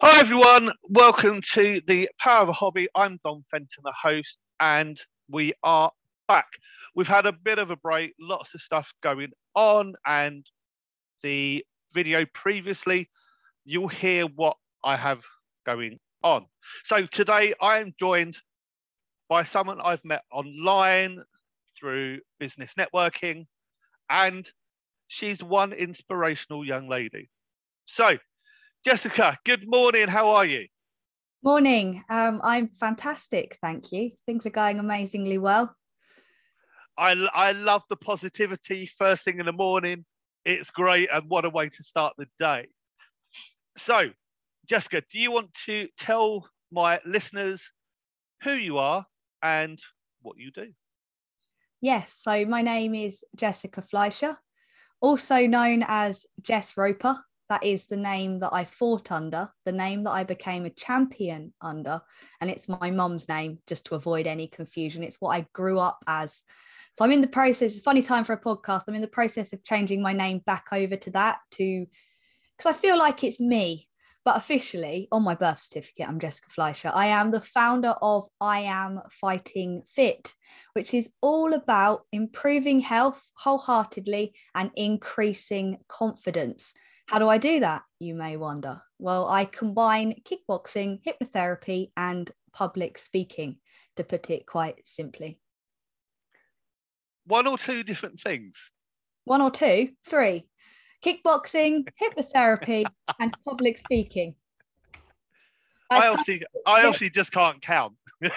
Hi everyone, welcome to the Power of a Hobby. I'm Don Fenton, the host, and we are back. We've had a bit of a break, lots of stuff going on, and the video previously, you'll hear what I have going on. So today I am joined by someone I've met online through business networking, and she's one inspirational young lady. So, Jessica, good morning. How are you? Morning. I'm fantastic, thank you. Things are going amazingly well. I love the positivity first thing in the morning. It's great, and what a way to start the day. So, Jessica, do you want to tell my listeners who you are and what you do? Yes, so my name is Jessica Fleischer, also known as Jess Roper. That is the name that I fought under, the name that I became a champion under, and it's my mum's name, just to avoid any confusion. It's what I grew up as. So I'm in the process, it's a funny time for a podcast. I'm in the process of changing my name back over to that because I feel like it's me. But officially, on my birth certificate, I'm Jessica Fleischer. I am the founder of I Am Fighting Fit, which is all about improving health wholeheartedly and increasing confidence. How do I do that, you may wonder? Well, I combine kickboxing, hypnotherapy, and public speaking, to put it quite simply. One or two different things? One or two, three. Kickboxing, hypnotherapy, and public speaking. I obviously just can't count. They're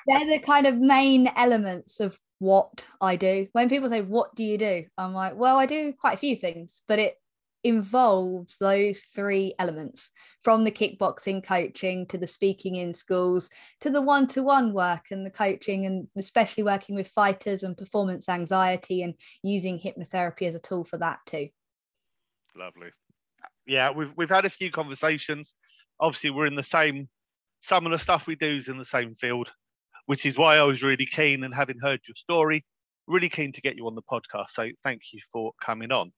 the kind of main elements of what I do. When people say, "What do you do?" I'm like, well, I do quite a few things, but it involves those three elements, from the kickboxing coaching to the speaking in schools to the one-to-one work and the coaching, and especially working with fighters and performance anxiety and using hypnotherapy as a tool for that too. Lovely. Yeah, we've had a few conversations. Obviously, we're in the same. Some of the stuff we do is in the same field, which is why I was really keen, and having heard your story, really keen to get you on the podcast. So thank you for coming on.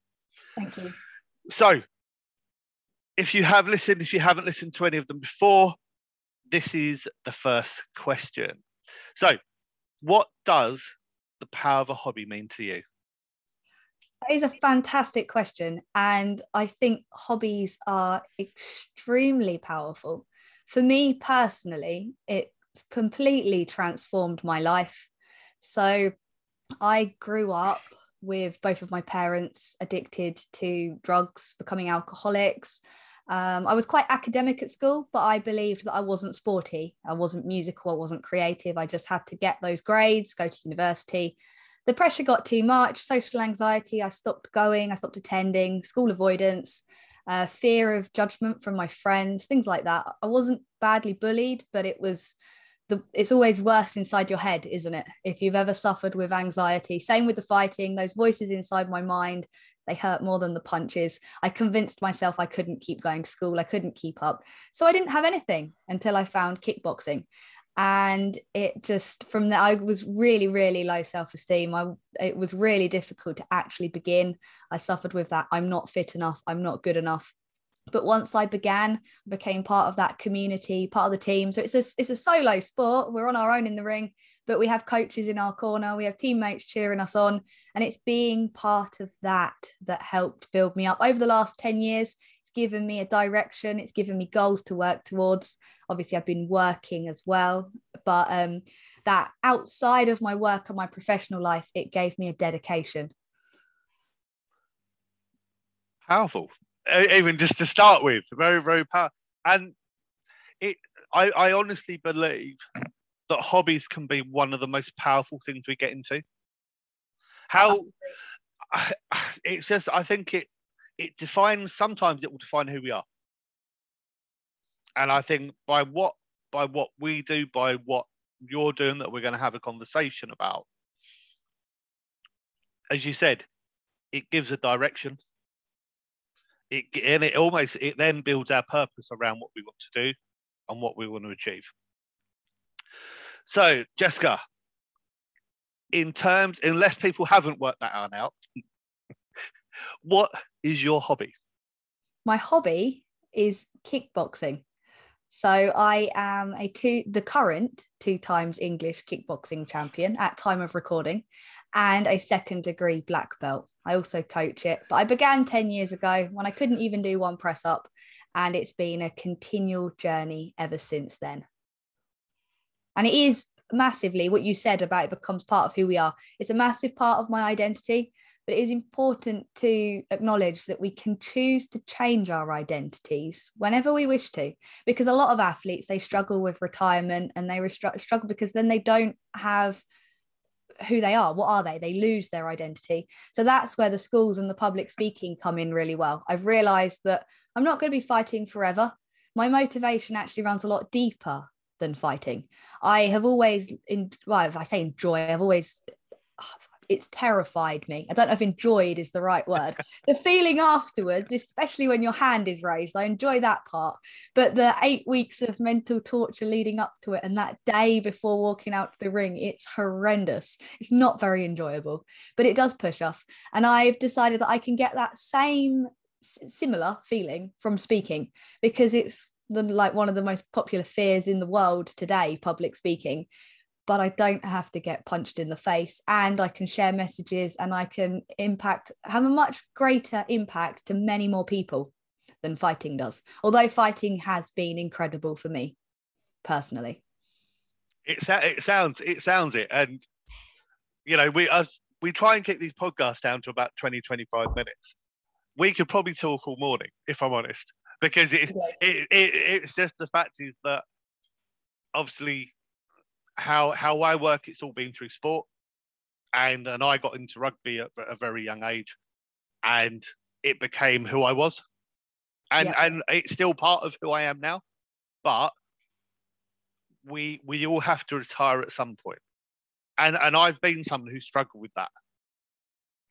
Thank you. So if you haven't listened to any of them before, this is the first question. So what does the power of a hobby mean to you? That is a fantastic question. And I think hobbies are extremely powerful. For me personally, it completely transformed my life. So I grew up with both of my parents addicted to drugs, becoming alcoholics. I was quite academic at school, but I believed that I wasn't sporty. I wasn't musical. I wasn't creative. I just had to get those grades, go to university. The pressure got too much, social anxiety. I stopped going, I stopped attending, school avoidance, fear of judgment from my friends, things like that. I wasn't badly bullied, but it's always worse inside your head, isn't it? If you've ever suffered with anxiety, same with the fighting, those voices inside my mind, they hurt more than the punches. I convinced myself I couldn't keep going to school, I couldn't keep up. So I didn't have anything until I found kickboxing. And it just, from there, I was really, really low self-esteem. It was really difficult to actually begin. I suffered with that. I'm not fit enough, I'm not good enough. But once I became part of that community, part of the team. So it's a solo sport. We're on our own in the ring, but we have coaches in our corner. We have teammates cheering us on. And it's being part of that helped build me up over the last 10 years. It's given me a direction. It's given me goals to work towards. Obviously, I've been working as well, but that outside of my work and my professional life, it gave me a dedication. Powerful. Even just to start with, very, very powerful. And I honestly believe that hobbies can be one of the most powerful things we get into. It's just, I think it defines, sometimes it will define who we are. And I think by what we do, by what you're doing, that we're going to have a conversation about, as you said, it gives a direction. It then builds our purpose around what we want to do and what we want to achieve. So, Jessica, unless people haven't worked that out, what is your hobby? My hobby is kickboxing. So I am the current 2 times English kickboxing champion at time of recording, and a 2nd degree black belt. I also coach it, but I began 10 years ago when I couldn't even do one press up, and it's been a continual journey ever since then. And it is massively what you said about it becomes part of who we are. It's a massive part of my identity, but it is important to acknowledge that we can choose to change our identities whenever we wish to, because a lot of athletes, they struggle with retirement, and they struggle because then they don't have who they are. What are they? They lose their identity. So that's where the schools and the public speaking come in really well. I've realized that I'm not going to be fighting forever. My motivation actually runs a lot deeper than fighting. I have always, if I say enjoy, it's terrified me. I don't know if enjoyed is the right word. The feeling afterwards, especially when your hand is raised, I enjoy that part. But the 8 weeks of mental torture leading up to it, and that day before walking out to the ring, it's horrendous. It's not very enjoyable, but it does push us. And I've decided that I can get that similar feeling from speaking, because it's one of the most popular fears in the world today, public speaking. But I don't have to get punched in the face, and I can share messages, and I can have a much greater impact to many more people than fighting does. Although fighting has been incredible for me personally. It sounds it. And, we try and keep these podcasts down to about 20, 25 minutes. We could probably talk all morning, if I'm honest, because it's just the fact is that obviously how I work, it's all been through sport, and I got into rugby at a very young age, and it became who I was, and it's still part of who I am now. But we all have to retire at some point, and I've been someone who struggled with that.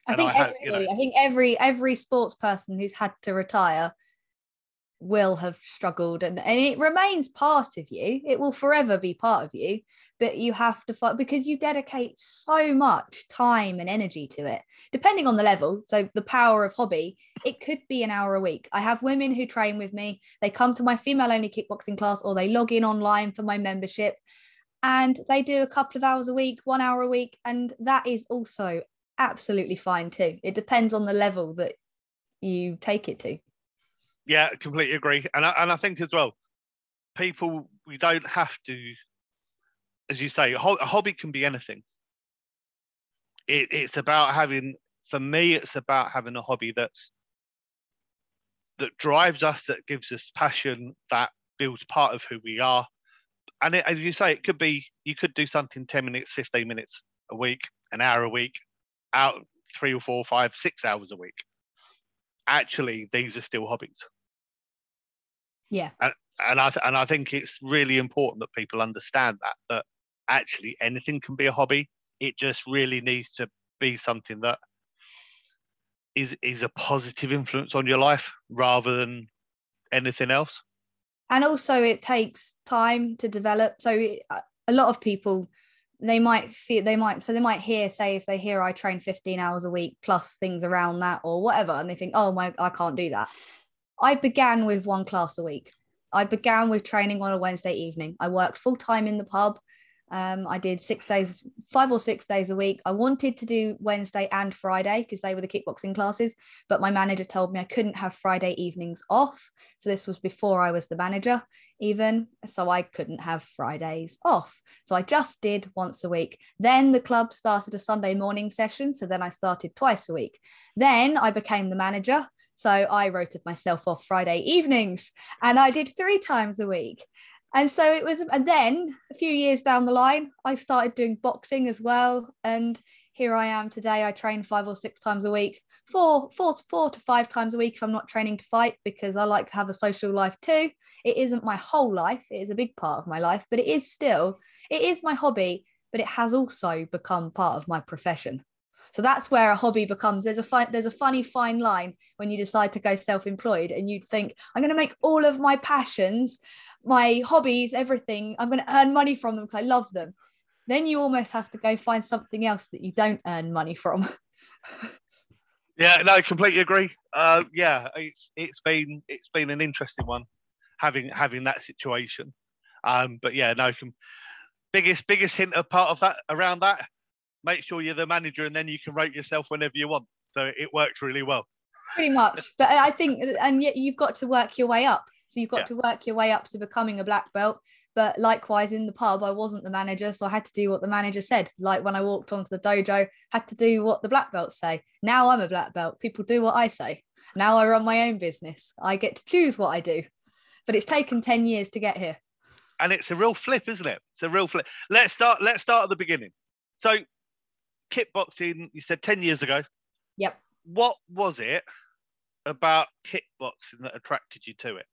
I think every sports person who's had to retire will have struggled, and it remains part of you. It will forever be part of you, but you have to fight because you dedicate so much time and energy to it, depending on the level. So the power of hobby, it could be an hour a week. I have women who train with me. They come to my female only kickboxing class, or they log in online for my membership, and they do a couple of hours a week, 1 hour a week, and that is also absolutely fine too. It depends on the level that you take it to. Yeah, completely agree. And I think as well, people, we don't have to, as you say, a hobby can be anything. It's about having, for me, it's about having a hobby that drives us, that gives us passion, that builds part of who we are. And as you say, it could be, you could do something 10 minutes, 15 minutes a week, an hour a week, out 3 or 4, 5, 6 hours a week. Actually, these are still hobbies. Yeah. And I think it's really important that people understand that actually anything can be a hobby. It just really needs to be something that is a positive influence on your life rather than anything else. And also it takes time to develop. So a lot of people, they might hear, say, if they hear I train 15 hours a week plus things around that or whatever, and they think, I can't do that. I began with 1 class a week. I began with training on a Wednesday evening. I worked full time in the pub. I did 5 or 6 days a week. I wanted to do Wednesday and Friday because they were the kickboxing classes, but my manager told me I couldn't have Friday evenings off. So this was before I was the manager even. So I couldn't have Fridays off. So I just did once a week. Then the club started a Sunday morning session. So then I started twice a week. Then I became the manager. So I rotated myself off Friday evenings, and I did 3 times a week. And so it was, and then a few years down the line, I started doing boxing as well. And here I am today. I train 5 or 6 times a week, 4 to 5 times a week if I'm not training to fight, because I like to have a social life too. It isn't my whole life. It is a big part of my life, but it is my hobby, but it has also become part of my profession. So that's where a hobby becomes, there's a funny fine line when you decide to go self-employed and you think, I'm going to make all of my passions, my hobbies, everything, I'm going to earn money from them because I love them. Then you almost have to go find something else that you don't earn money from. Yeah, no, completely agree. Yeah, it's been an interesting one. having that situation. But yeah, no, biggest hint of part of that around that, make sure you're the manager and then you can rate yourself whenever you want. So it works really well. Pretty much. But I think, and yet you've got to work your way up. So you've got to work your way up to becoming a black belt. But likewise, in the pub, I wasn't the manager, so I had to do what the manager said. Like when I walked onto the dojo, had to do what the black belts say. Now I'm a black belt. People do what I say. Now I run my own business. I get to choose what I do. But it's taken 10 years to get here. And it's a real flip, isn't it? It's a real flip. Let's start at the beginning. So kickboxing, you said 10 years ago. Yep. What was it about kickboxing that attracted you to it?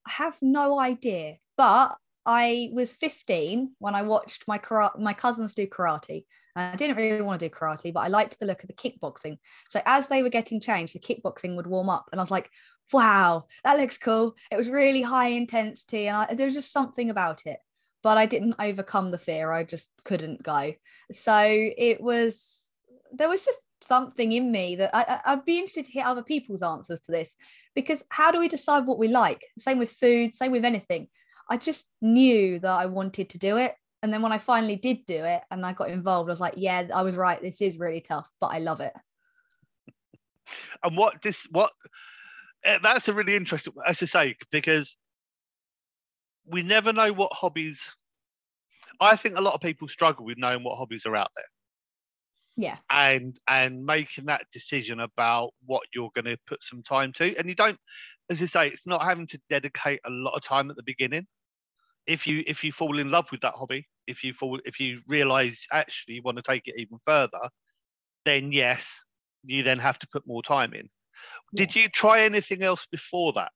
I have no idea, but I was 15 when I watched my cousins do karate. I didn't really want to do karate, but I liked the look of the kickboxing. So as they were getting changed, the kickboxing would warm up, and I was like, wow, that looks cool. It was really high intensity, and there was just something about it. But I didn't overcome the fear. I just couldn't go. So there was just something in me that I'd be interested to hear other people's answers to this, because how do we decide what we like? Same with food, same with anything. I just knew that I wanted to do it. And then when I finally did do it and I got involved, I was like, yeah, I was right. This is really tough, but I love it. And that's a really interesting, as I say, because we never know what hobbies. I think a lot of people struggle with knowing what hobbies are out there. Yeah. And making that decision about what you're going to put some time to. And you don't, as I say, it's not having to dedicate a lot of time at the beginning. If you fall in love with that hobby, if you realize actually you want to take it even further, then yes, you then have to put more time in. Yeah. Did you try anything else before that?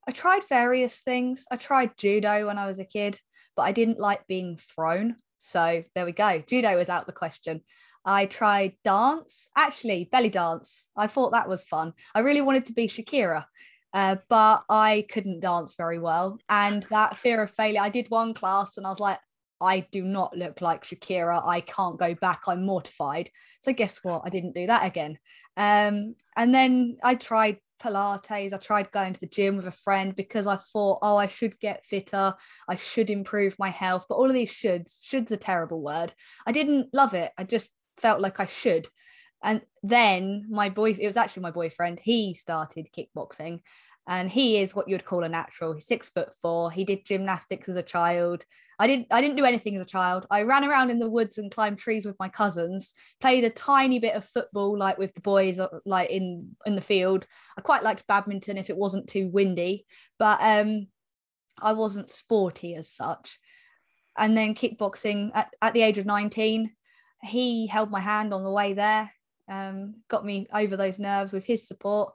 I tried various things. I tried judo when I was a kid, but I didn't like being thrown. So there we go. Judo was out the question. I tried dance, actually belly dance. I thought that was fun. I really wanted to be Shakira, but I couldn't dance very well. And that fear of failure, I did one class and I was like, I do not look like Shakira. I can't go back. I'm mortified. So guess what? I didn't do that again. And then I tried Pilates. I tried going to the gym with a friend because I thought, oh, I should get fitter. I should improve my health. But all of these shoulds a terrible word. I didn't love it. I just felt like I should. And then it was actually my boyfriend, he started kickboxing, and he is what you'd call a natural. He's 6'4". He did gymnastics as a child. I didn't do anything as a child. I ran around in the woods and climbed trees with my cousins, played a tiny bit of football, like with the boys, like in the field. I quite liked badminton if it wasn't too windy, but I wasn't sporty as such. And then kickboxing at the age of 19, he held my hand on the way there, got me over those nerves with his support.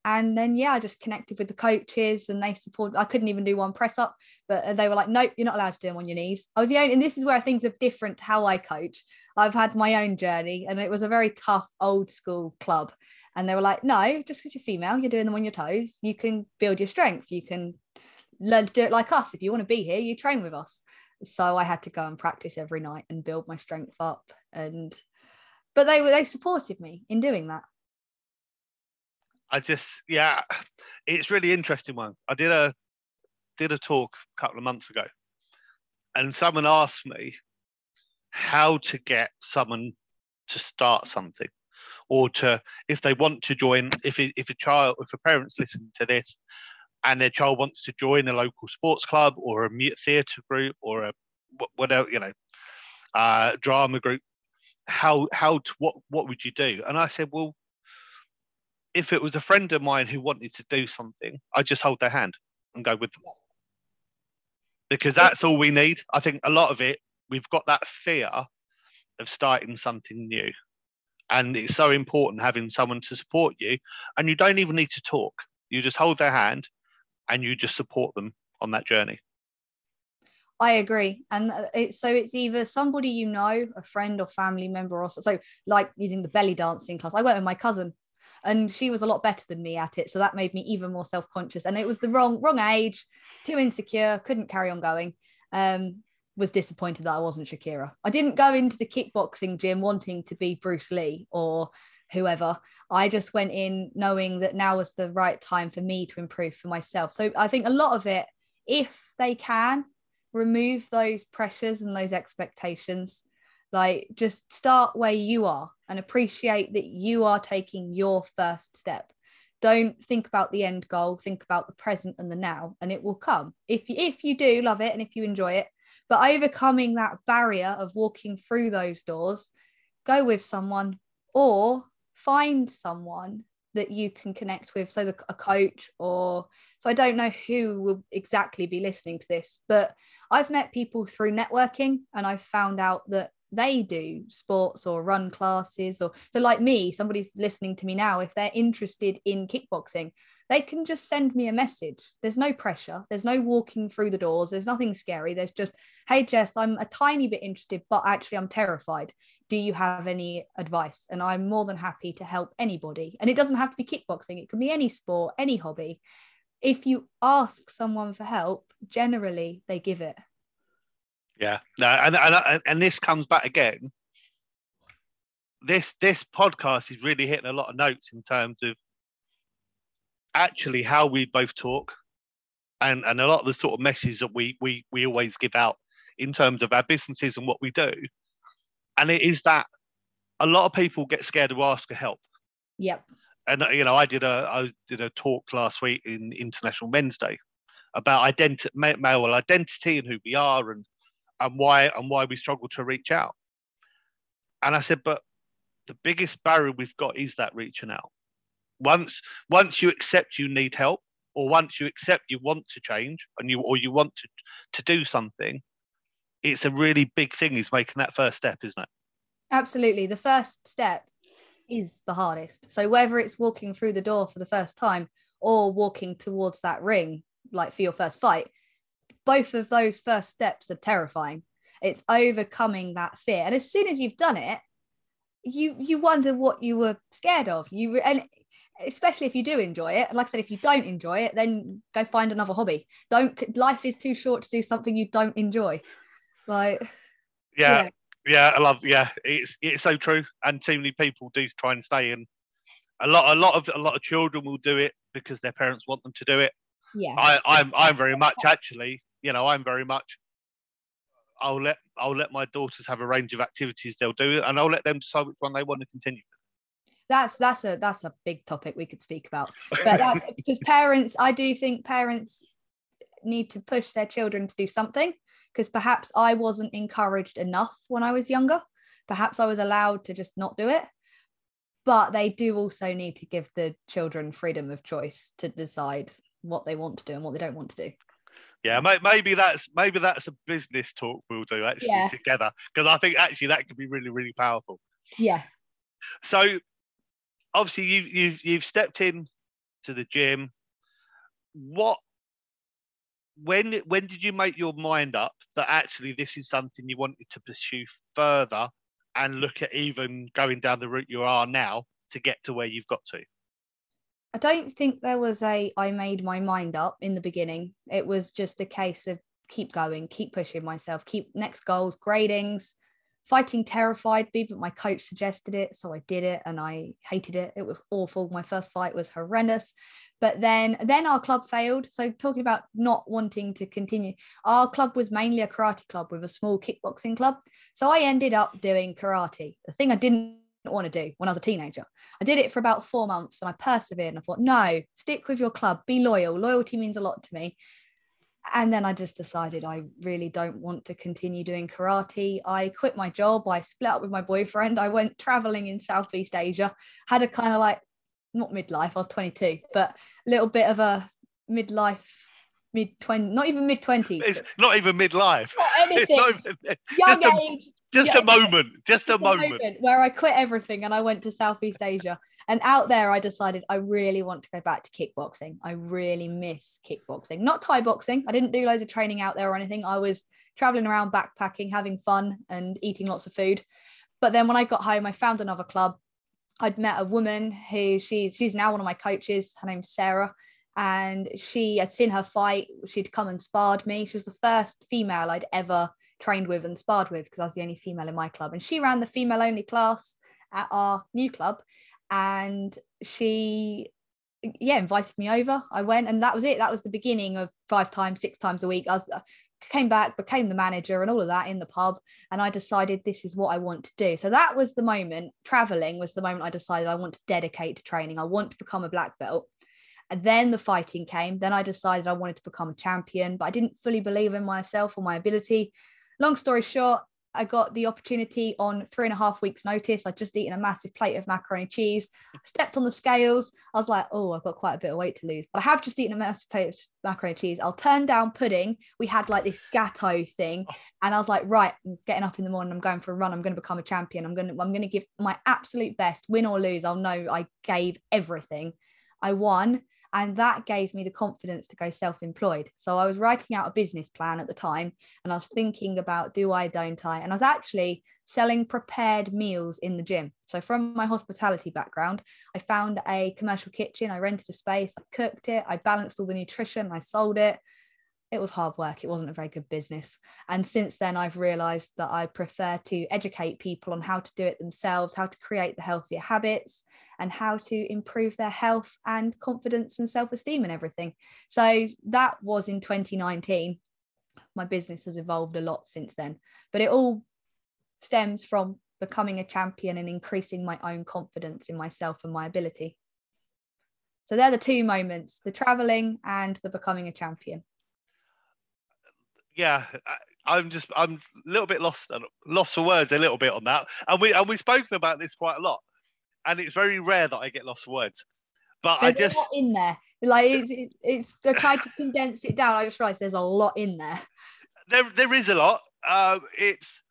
And then, I just connected with the coaches and they supported. I couldn't even do one press up, but they were like, nope, you're not allowed to do them on your knees. I was the only, and this is where things are different to how I coach. I've had my own journey and it was a very tough old school club. And they were like, no, just because you're female, you're doing them on your toes. You can build your strength. You can learn to do it like us. If you want to be here, you train with us. So I had to go and practice every night and build my strength up. But they supported me in doing that. It's really interesting one. I did a talk a couple of months ago, and someone asked me how to get someone to start something, or if they want to join, if a parent's listening to this and their child wants to join a local sports club or a theatre group or a whatever, drama group, what would you do? And I said, well, if it was a friend of mine who wanted to do something, I'd just hold their hand and go with them. Because that's all we need. I think a lot of it, we've got that fear of starting something new. And it's so important having someone to support you. And you don't even need to talk. You just hold their hand and you just support them on that journey. I agree. And it's either somebody a friend or family member, or so like using the belly dancing class. I went with my cousin and she was a lot better than me at it. So that made me even more self-conscious. And it was the wrong age, too insecure, couldn't carry on going. Was disappointed that I wasn't Shakira. I didn't go into the kickboxing gym wanting to be Bruce Lee or whoever. I just went in knowing that now was the right time for me to improve for myself. So I think a lot of it, if they can remove those pressures and those expectations, like just start where you are and appreciate that you are taking your first step. Don't think about the end goal, think about the present and the now, and it will come if you do love it and if you enjoy it. But overcoming that barrier of walking through those doors, go with someone or find someone that you can connect with, so a coach, or so I don't know who will exactly be listening to this, but I've met people through networking and I've found out that they do sports or run classes, or so like me, somebody's listening to me now, if they're interested in kickboxing, they can just send me a message. There's no pressure, there's no walking through the doors, there's nothing scary. There's just, hey Jess, I'm a tiny bit interested, but actually I'm terrified. Do you have any advice? And I'm more than happy to help anybody. And it doesn't have to be kickboxing, it can be any sport, any hobby. If you ask someone for help, generally they give it. Yeah, no, and this comes back again. This podcast is really hitting a lot of notes in terms of actually how we both talk, and a lot of the sort of messages that we always give out in terms of our businesses and what we do. And it is that a lot of people get scared to ask for help. Yep. And I did a talk last week in International Men's Day about male identity and who we are and why we struggle to reach out. And I said, but the biggest barrier we've got is that reaching out. Once you accept you need help, or once you accept you want to change and you want to do something, it's a really big thing is making that first step, isn't it? Absolutely. The first step is the hardest. So whether it's walking through the door for the first time or walking towards that ring, like for your first fight, both of those first steps are terrifying. It's overcoming that fear. And as soon as you've done it, you wonder what you were scared of. And especially if you do enjoy it. And like I said, if you don't enjoy it, then go find another hobby. Life is too short to do something you don't enjoy. Like, yeah, I love, it's so true. And too many people do try and stay in. A lot of children will do it because their parents want them to do it. Yeah, I'm very much actually, I'm very much. I'll let my daughters have a range of activities they'll do, and I'll let them decide which one they want to continue with. That's a big topic we could speak about. But that's because parents, I do think parents need to push their children to do something, because perhaps I wasn't encouraged enough when I was younger. Perhaps I was allowed to just not do it. But they do also need to give the children freedom of choice to decide what they want to do and what they don't want to do. Yeah, maybe that's a business talk we'll do actually together, because I think actually that could be really, really powerful. Yeah. So obviously you've stepped in to the gym. When did you make your mind up that actually this is something you wanted to pursue further and look at even going down the route you are now to get to where you've got to? I don't think there was I made my mind up in the beginning. It was just a case of keep going, keep pushing myself, keep next goals, gradings. Fighting terrified me, but my coach suggested it, so I did it, and I hated it. It was awful. My first fight was horrendous. But then our club failed. So talking about not wanting to continue, our club was mainly a karate club with a small kickboxing club. So I ended up doing karate, the thing I didn't want to do when I was a teenager. I did it for about 4 months and I persevered, and I thought, no, stick with your club, be loyal. Loyalty means a lot to me. And then I just decided I really don't want to continue doing karate. I quit my job. I split up with my boyfriend. I went traveling in Southeast Asia, had a kind of like, not midlife, I was 22, but a little bit of a midlife, mid-20s, not even mid-20s. It's not even midlife. Not anything. Young age. Just a moment where I quit everything and I went to Southeast Asia. And out there, I decided I really want to go back to kickboxing. I really miss kickboxing, not Thai boxing. I didn't do loads of training out there or anything. I was traveling around, backpacking, having fun and eating lots of food. But then when I got home, I found another club. I'd met a woman who she's now one of my coaches. Her name's Sarah. And I'd seen her fight. She'd come and sparred me. She was the first female I'd ever trained with and sparred with, because I was the only female in my club. And she ran the female only class at our new club. and she invited me over. I went, and that was it. That was the beginning of 5 times, 6 times a week. I came back, became the manager and all of that in the pub, and I decided this is what I want to do. So that was the moment. Traveling was the moment I decided I want to dedicate to training. I want to become a black belt. And then the fighting came. Then I decided I wanted to become a champion, but I didn't fully believe in myself or my ability. Long story short, I got the opportunity on 3.5 weeks notice. I'd just eaten a massive plate of macaroni and cheese, stepped on the scales. I was like, oh, I've got quite a bit of weight to lose, but I have just eaten a massive plate of macaroni and cheese. I'll turn down pudding. We had like this gatto thing. And I was like, right, I'm getting up in the morning. I'm going for a run. I'm going to become a champion. I'm going to give my absolute best, win or lose. I'll know I gave everything. I won. And that gave me the confidence to go self-employed. So I was writing out a business plan at the time, and I was thinking about, do I, don't I? And I was actually selling prepared meals in the gym. So from my hospitality background, I found a commercial kitchen. I rented a space, I cooked it, I balanced all the nutrition, I sold it. It was hard work. It wasn't a very good business. And since then, I've realized that I prefer to educate people on how to do it themselves, how to create the healthier habits, and how to improve their health and confidence and self-esteem and everything. So that was in 2019. My business has evolved a lot since then, but it all stems from becoming a champion and increasing my own confidence in myself and my ability. So they're the 2 moments, the traveling and the becoming a champion. Yeah, I'm a little bit lost for words a little bit on that. And we've spoken about this quite a lot. And it's very rare that I get lost for words. But there's a lot in there. Like it's I tried to condense it down. I just realized there's a lot in there. There is a lot. It's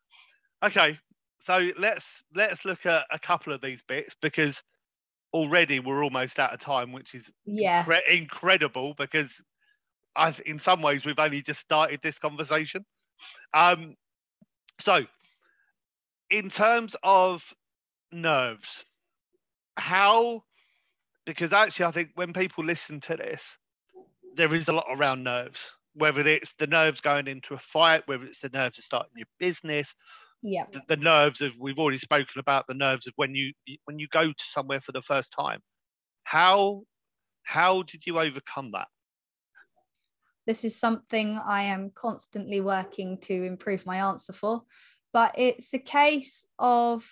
okay. So let's look at a couple of these bits, because already we're almost out of time, which is incredible, because in some ways we've only just started this conversation. So in terms of nerves, because actually I think when people listen to this, there is a lot around nerves, whether it's the nerves going into a fight, whether it's the nerves of starting your business, the nerves of, we've already spoken about the nerves of when you go to somewhere for the first time. How did you overcome that? This is something I am constantly working to improve my answer for, but it's a case of,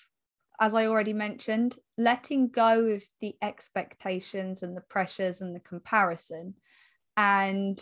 as I already mentioned, letting go of the expectations and the pressures and the comparison and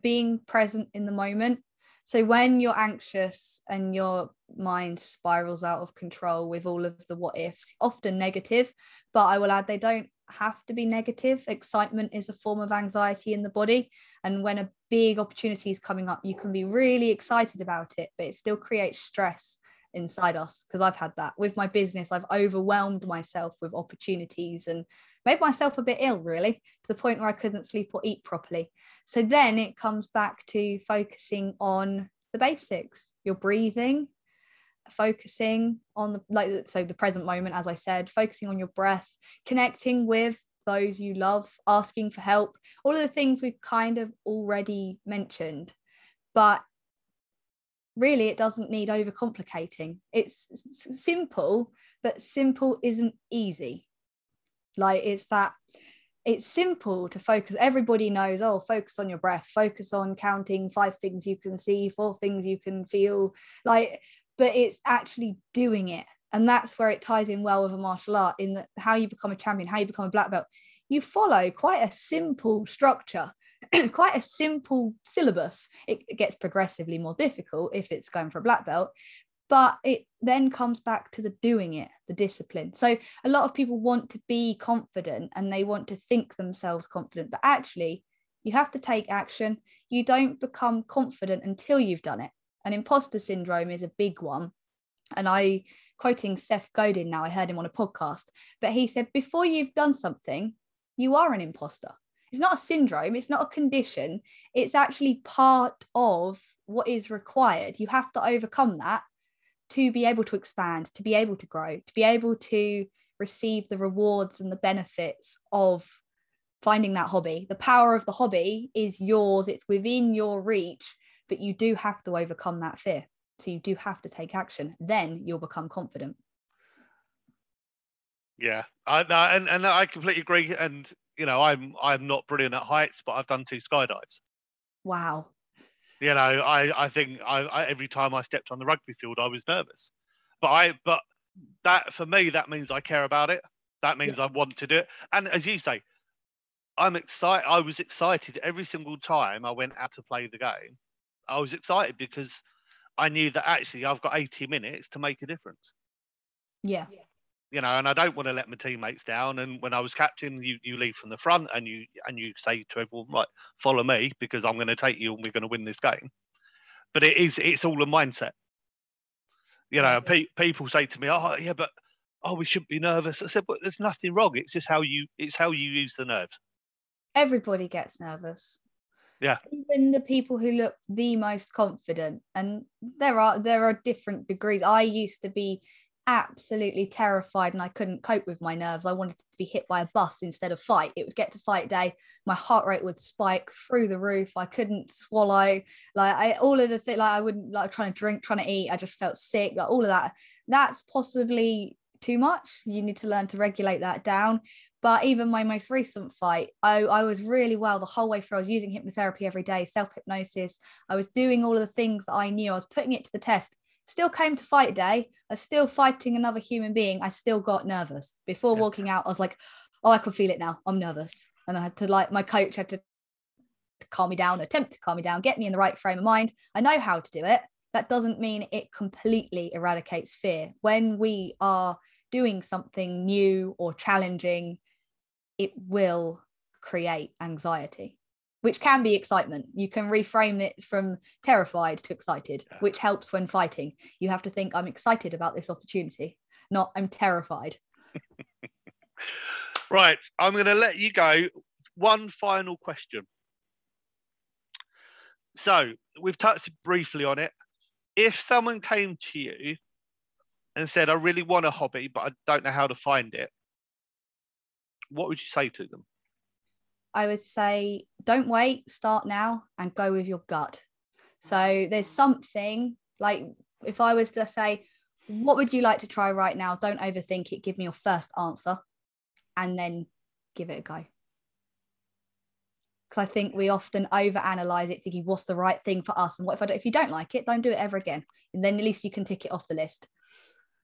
being present in the moment. So when you're anxious and your mind spirals out of control with all of the what ifs, often negative, but I will add, they don't have to be negative. Excitement is a form of anxiety in the body. And when a big opportunity is coming up, you can be really excited about it, but it still creates stress inside us. Because I've had that with my business. I've overwhelmed myself with opportunities and made myself a bit ill, really, to the point where I couldn't sleep or eat properly. So then it comes back to focusing on the basics, your breathing, focusing on the present moment, as I said, focusing on your breath, connecting with those you love, asking for help, all of the things we've kind of already mentioned. But really, it doesn't need overcomplicating. It's simple, but simple isn't easy. It's simple to focus. Everybody knows, focus on your breath, focus on counting 5 things you can see, 4 things you can feel, but it's actually doing it. And that's where it ties in well with a martial art, in that how you become a champion, how you become a black belt. You follow quite a simple structure, quite a simple syllabus. It gets progressively more difficult if it's going for a black belt, but it then comes back to the doing it, the discipline. So a lot of people want to be confident and they want to think themselves confident, but actually you have to take action. You don't become confident until you've done it. And imposter syndrome is a big one. And quoting Seth Godin now, I heard him on a podcast, but he said, before you've done something, you are an imposter. It's not a syndrome, it's not a condition. It's actually part of what is required. You have to overcome that to be able to expand, to be able to grow, to be able to receive the rewards and the benefits of finding that hobby. The power of the hobby is yours, it's within your reach, but you do have to overcome that fear. So you do have to take action. Then you'll become confident. Yeah, I no, and I completely agree. And you know, I'm not brilliant at heights, but I've done 2 skydives. Wow. You know, I think every time I stepped on the rugby field, I was nervous. But that for me, that means I care about it. That Yeah. means I want to do it. And as you say, I'm excited. I was excited every single time I went out to play the game. I was excited because I knew that actually I've got 80 minutes to make a difference. Yeah. You know, and I don't want to let my teammates down. And when I was captain, you lead from the front and you say to everyone, right, follow me because I'm going to take you and we're going to win this game. But it's all a mindset. You know, people say to me, oh yeah, but we shouldn't be nervous. I said, but there's nothing wrong. It's just how you use the nerves. Everybody gets nervous. Yeah. Even the people who look the most confident, and there are different degrees. I used to be absolutely terrified and I couldn't cope with my nerves. I wanted to be hit by a bus instead of fight. It would get to fight day, my heart rate would spike through the roof. I couldn't swallow, all of the things, I wouldn't, like trying to drink, trying to eat, I just felt sick, all of that. That's possibly too much. You need to learn to regulate that down. But even my most recent fight, I was really well the whole way through. I was using hypnotherapy every day, self-hypnosis. I was doing all of the things that I knew. I was putting it to the test. Still came to fight day. I was still fighting another human being. I still got nervous. Before walking out, I was like, oh, I could feel it now. I'm nervous. And I had to, my coach had to calm me down, attempt to calm me down, get me in the right frame of mind. I know how to do it. That doesn't mean it completely eradicates fear. When we are doing something new or challenging, it will create anxiety, which can be excitement. You can reframe it from terrified to excited, which helps when fighting. You have to think, I'm excited about this opportunity, not I'm terrified. Right. I'm going to let you go. One final question. So we've touched briefly on it. If someone came to you and said, I really want a hobby, but I don't know how to find it, what would you say to them? I would say, don't wait, start now and go with your gut. So there's something like, if I was to say, what would you like to try right now? Don't overthink it. Give me your first answer and then give it a go. Because I think we often overanalyze it, thinking what's the right thing for us, and what if you don't like it, don't do it ever again, and then at least you can tick it off the list.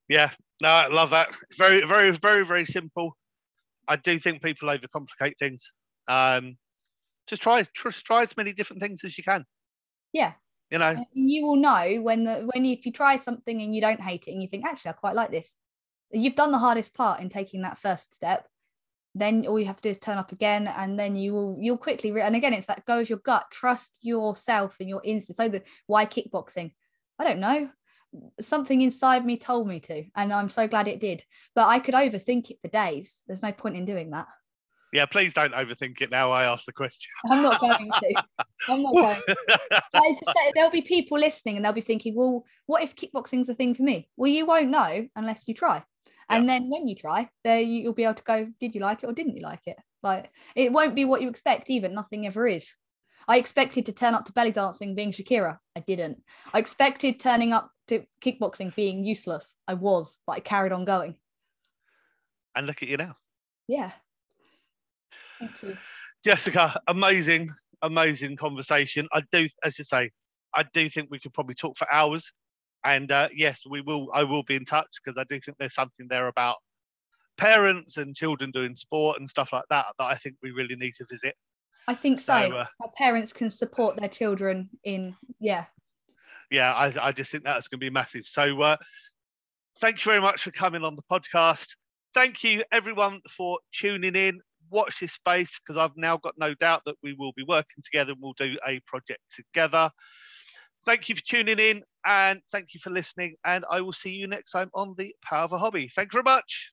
Yeah, no, I love that. Very, very, very, very simple. I do think people overcomplicate things. Just try as many different things as you can. Yeah, you know, and you will know if you try something and you don't hate it, and you think actually I quite like this. You've done the hardest part in taking that first step. Then all you have to do is turn up again, and then you'll quickly and again, it's that go with your gut, trust yourself and your instinct. So why kickboxing? I don't know, something inside me told me to, and I'm so glad it did. But I could overthink it for days. There's no point in doing that. Yeah, please don't overthink it now I asked the question. I'm not going to. I'm not going to. There'll be people listening and they'll be thinking, well, what if kickboxing's a thing for me? Well, you won't know unless you try. And then when you try, you'll be able to go, did you like it or didn't you like it? Like, it won't be what you expect even. Nothing ever is. I expected to turn up to belly dancing being Shakira. I didn't. I expected turning up to kickboxing being useless. I was, but I carried on going. And look at you now. Yeah. Thank you. Jessica, amazing conversation. I do, as I say, I do think we could probably talk for hours. And yes, I will be in touch, because I do think there's something there about parents and children doing sport and stuff like that I think we really need to visit. I think so. Our parents can support their children in, yeah. Yeah, I just think that's going to be massive. So thank you very much for coming on the podcast. Thank you, everyone, for tuning in. Watch this space, because I've now got no doubt that we will be working together and we'll do a project together. Thank you for tuning in, and thank you for listening, and I will see you next time on The Power of a Hobby. Thank you very much.